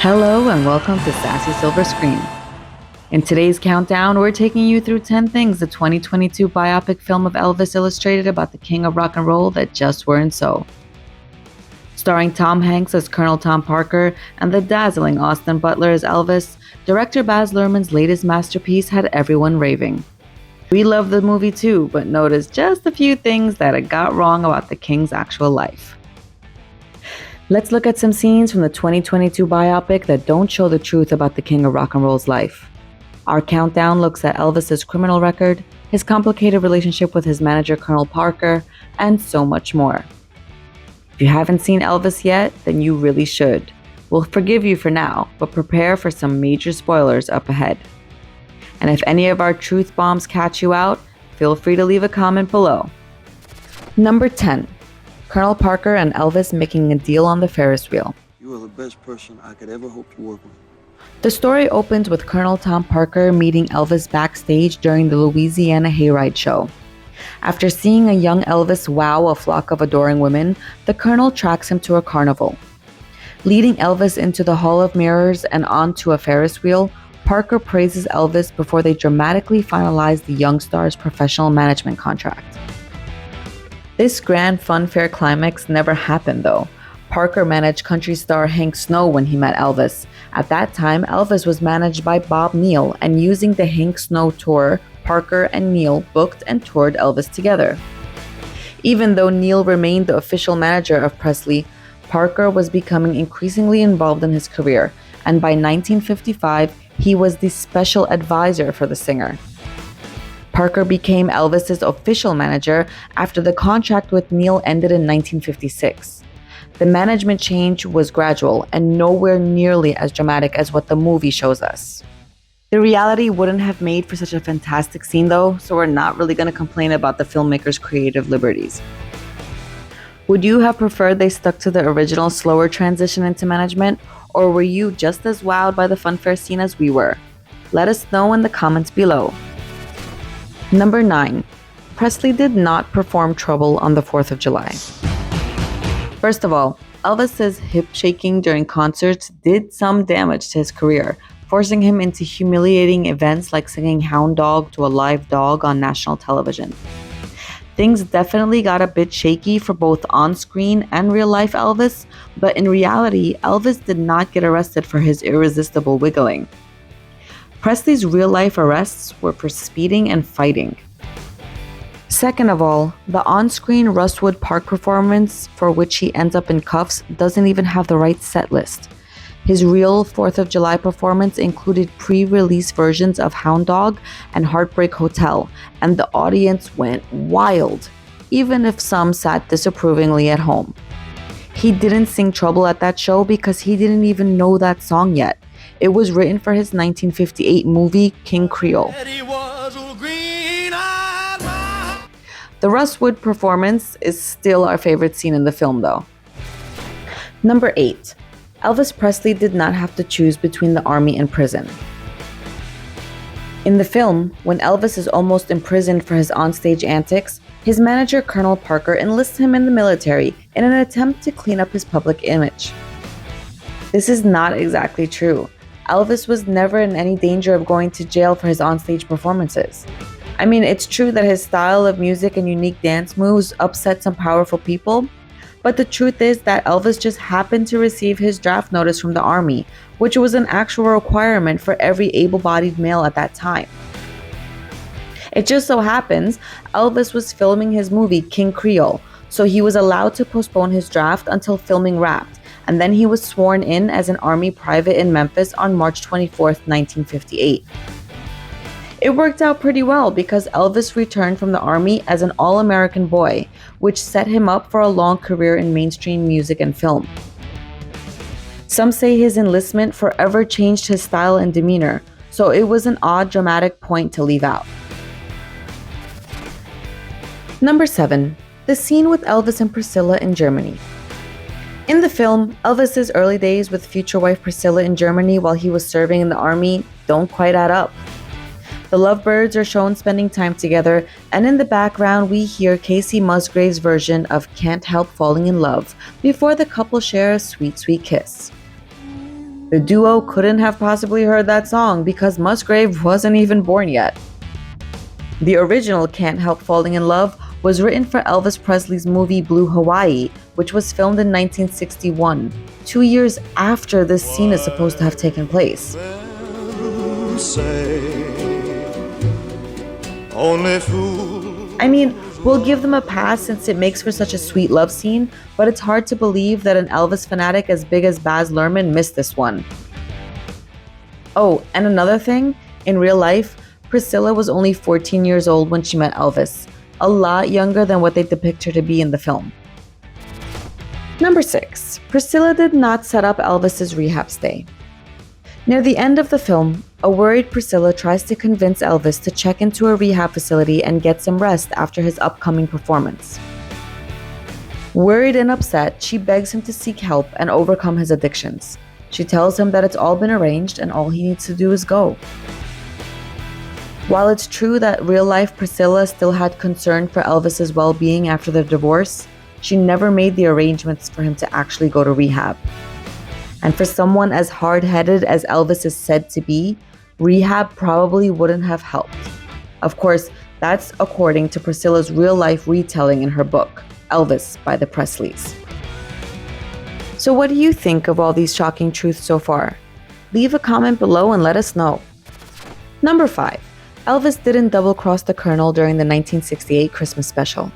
Hello and welcome to Sassy Silver Screen. In today's countdown, we're taking you through 10 things the 2022 biopic film of Elvis illustrated about the king of rock and roll that just weren't so. Starring Tom Hanks as Colonel Tom Parker and the dazzling Austin Butler as Elvis, director Baz Luhrmann's latest masterpiece had everyone raving. We love the movie too, but noticed just a few things that it got wrong about the king's actual life. Let's look at some scenes from the 2022 biopic that don't show the truth about the king of rock and roll's life. Our countdown looks at Elvis's criminal record, his complicated relationship with his manager Colonel Parker, and so much more. If you haven't seen Elvis yet, then you really should. We'll forgive you for now, but prepare for some major spoilers up ahead. And if any of our truth bombs catch you out, feel free to leave a comment below. Number 10. Colonel Parker and Elvis making a deal on the Ferris wheel. You are the best person I could ever hope to work with. The story opens with Colonel Tom Parker meeting Elvis backstage during the Louisiana Hayride show. After seeing a young Elvis wow a flock of adoring women, the Colonel tracks him to a carnival. Leading Elvis into the Hall of Mirrors and onto a Ferris wheel, Parker praises Elvis before they dramatically finalize the young star's professional management contract. This grand funfair climax never happened though. Parker managed country star Hank Snow when he met Elvis. At that time, Elvis was managed by Bob Neal, and using the Hank Snow tour, Parker and Neal booked and toured Elvis together. Even though Neal remained the official manager of Presley, Parker was becoming increasingly involved in his career, and by 1955, he was the special advisor for the singer. Parker became Elvis's official manager after the contract with Neal ended in 1956. The management change was gradual and nowhere nearly as dramatic as what the movie shows us. The reality wouldn't have made for such a fantastic scene though, so we're not really going to complain about the filmmaker's creative liberties. Would you have preferred they stuck to the original slower transition into management, or were you just as wowed by the funfair scene as we were? Let us know in the comments below. Number 9. Presley did not perform Trouble on the 4th of July. First of all, Elvis's hip shaking during concerts did some damage to his career, forcing him into humiliating events like singing Hound Dog to a live dog on national television. Things definitely got a bit shaky for both on-screen and real-life Elvis, but in reality, Elvis did not get arrested for his irresistible wiggling. Presley's real-life arrests were for speeding and fighting. Second of all, the on-screen Rustwood Park performance, for which he ends up in cuffs, doesn't even have the right set list. His real 4th of July performance included pre-release versions of Hound Dog and Heartbreak Hotel, and the audience went wild, even if some sat disapprovingly at home. He didn't sing Trouble at that show because he didn't even know that song yet. It was written for his 1958 movie, King Creole. The Rustwood performance is still our favorite scene in the film though. Number 8. Elvis Presley did not have to choose between the army and prison. In the film, when Elvis is almost imprisoned for his onstage antics, his manager Colonel Parker enlists him in the military in an attempt to clean up his public image. This is not exactly true. Elvis was never in any danger of going to jail for his onstage performances. I mean, it's true that his style of music and unique dance moves upset some powerful people, but the truth is that Elvis just happened to receive his draft notice from the army, which was an actual requirement for every able-bodied male at that time. It just so happens Elvis was filming his movie King Creole, so he was allowed to postpone his draft until filming wrapped, and then he was sworn in as an Army private in Memphis on March 24, 1958. It worked out pretty well because Elvis returned from the Army as an all-American boy, which set him up for a long career in mainstream music and film. Some say his enlistment forever changed his style and demeanor, so it was an odd dramatic point to leave out. Number 7. The scene with Elvis and Priscilla in Germany. In the film, Elvis's early days with future wife Priscilla in Germany while he was serving in the army don't quite add up. The lovebirds are shown spending time together, and in the background we hear Casey Musgrave's version of Can't Help Falling in Love before the couple share a sweet, sweet kiss. The duo couldn't have possibly heard that song because Musgrave wasn't even born yet. The original Can't Help Falling in Love was written for Elvis Presley's movie Blue Hawaii, which was filmed in 1961, 2 years after this scene is supposed to have taken place. I mean, we'll give them a pass since it makes for such a sweet love scene, but it's hard to believe that an Elvis fanatic as big as Baz Luhrmann missed this one. Oh, and another thing, in real life, Priscilla was only 14 years old when she met Elvis, a lot younger than what they depict her to be in the film. Number 6. Priscilla did not set up Elvis's rehab stay. Near the end of the film, a worried Priscilla tries to convince Elvis to check into a rehab facility and get some rest after his upcoming performance. Worried and upset, she begs him to seek help and overcome his addictions. She tells him that it's all been arranged and all he needs to do is go. While it's true that real-life Priscilla still had concern for Elvis's well-being after their divorce, she never made the arrangements for him to actually go to rehab. And for someone as hard-headed as Elvis is said to be, rehab probably wouldn't have helped. Of course, that's according to Priscilla's real-life retelling in her book, Elvis by the Presleys. So what do you think of all these shocking truths so far? Leave a comment below and let us know. Number 5. Elvis didn't double-cross the Colonel during the 1968 Christmas special.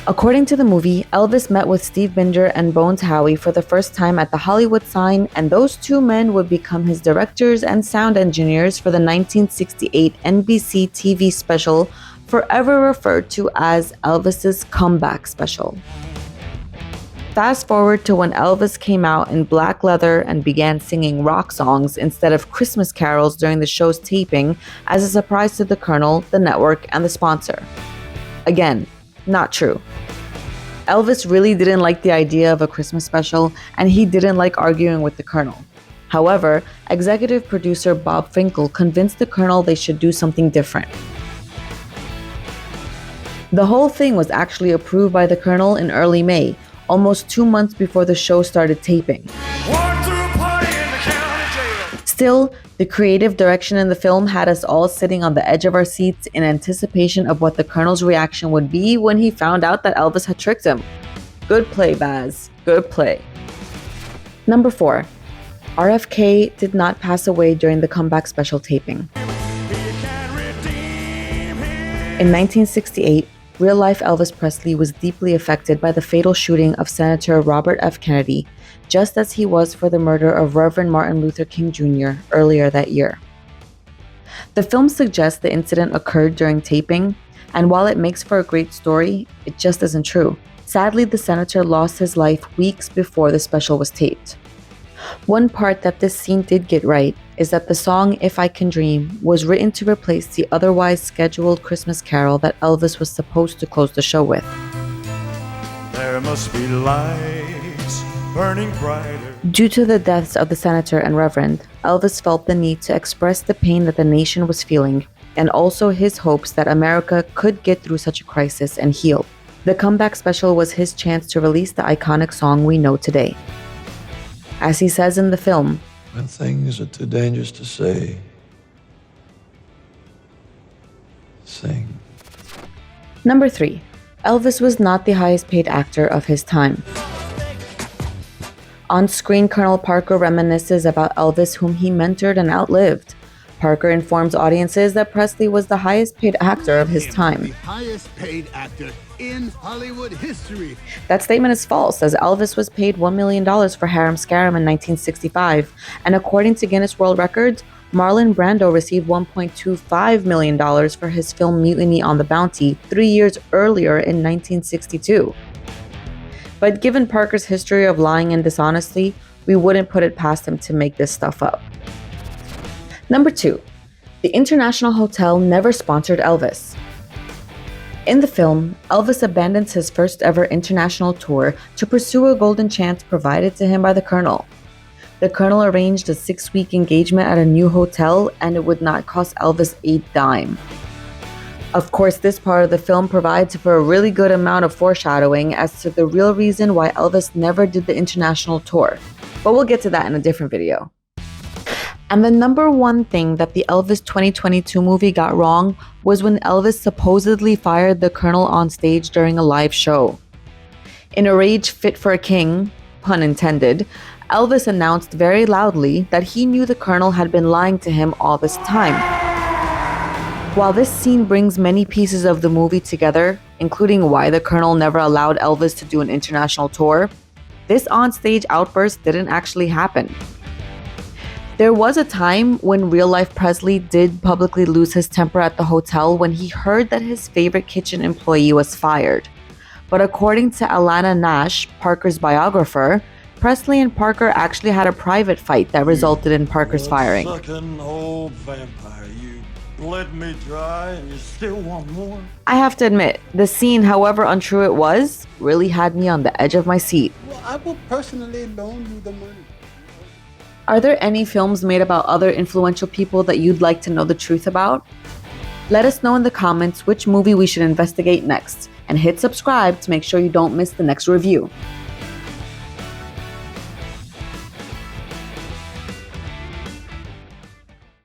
According to the movie, Elvis met with Steve Binder and Bones Howie for the first time at the Hollywood sign, and those two men would become his directors and sound engineers for the 1968 NBC TV special, forever referred to as Elvis's comeback special. Fast forward to when Elvis came out in black leather and began singing rock songs instead of Christmas carols during the show's taping as a surprise to the Colonel, the network, and the sponsor. Again, not true. Elvis really didn't like the idea of a Christmas special, and he didn't like arguing with the Colonel. However, executive producer Bob Finkel convinced the Colonel they should do something different. The whole thing was actually approved by the Colonel in early May, almost 2 months before the show started taping. Still, the creative direction in the film had us all sitting on the edge of our seats in anticipation of what the Colonel's reaction would be when he found out that Elvis had tricked him. Good play, Baz. Good play. Number 4. RFK did not pass away during the comeback special taping. In 1968, real-life Elvis Presley was deeply affected by the fatal shooting of Senator Robert F. Kennedy, just as he was for the murder of Reverend Martin Luther King Jr. earlier that year. The film suggests the incident occurred during taping, and while it makes for a great story, it just isn't true. Sadly, the senator lost his life weeks before the special was taped. One part that this scene did get right is that the song If I Can Dream was written to replace the otherwise scheduled Christmas carol that Elvis was supposed to close the show with. There must be lights burning brighter. Due to the deaths of the senator and reverend, Elvis felt the need to express the pain that the nation was feeling, and also his hopes that America could get through such a crisis and heal. The comeback special was his chance to release the iconic song we know today. As he says in the film, when things are too dangerous to say, sing. Number 3. Elvis was not the highest paid actor of his time. On screen, Colonel Parker reminisces about Elvis, whom he mentored and outlived. Parker informs audiences that Presley was the highest paid actor of his time. The highest paid actor in Hollywood history. That statement is false, as Elvis was paid $1 million for Harem Scarum in 1965, and according to Guinness World Records, Marlon Brando received $1.25 million for his film Mutiny on the Bounty 3 years earlier in 1962. But given Parker's history of lying and dishonesty, we wouldn't put it past him to make this stuff up. Number 2. The International Hotel never sponsored Elvis. In the film, Elvis abandons his first ever international tour to pursue a golden chance provided to him by the Colonel. The Colonel arranged a 6-week engagement at a new hotel, and it would not cost Elvis a dime. Of course, this part of the film provides for a really good amount of foreshadowing as to the real reason why Elvis never did the international tour, but we'll get to that in a different video. And the number one thing that the Elvis 2022 movie got wrong was when Elvis supposedly fired the Colonel on stage during a live show. In a rage fit for a king, pun intended, Elvis announced very loudly that he knew the Colonel had been lying to him all this time. While this scene brings many pieces of the movie together, including why the Colonel never allowed Elvis to do an international tour, this onstage outburst didn't actually happen. There was a time when real-life Presley did publicly lose his temper at the hotel when he heard that his favorite kitchen employee was fired. But according to Alana Nash, Parker's biographer, Presley and Parker actually had a private fight that resulted in Parker's firing. Sucking old vampire, you bled me dry and you still want more? I have to admit, the scene, however untrue it was, really had me on the edge of my seat. Well, I will personally loan you the money. Are there any films made about other influential people that you'd like to know the truth about? Let us know in the comments which movie we should investigate next, and hit subscribe to make sure you don't miss the next review.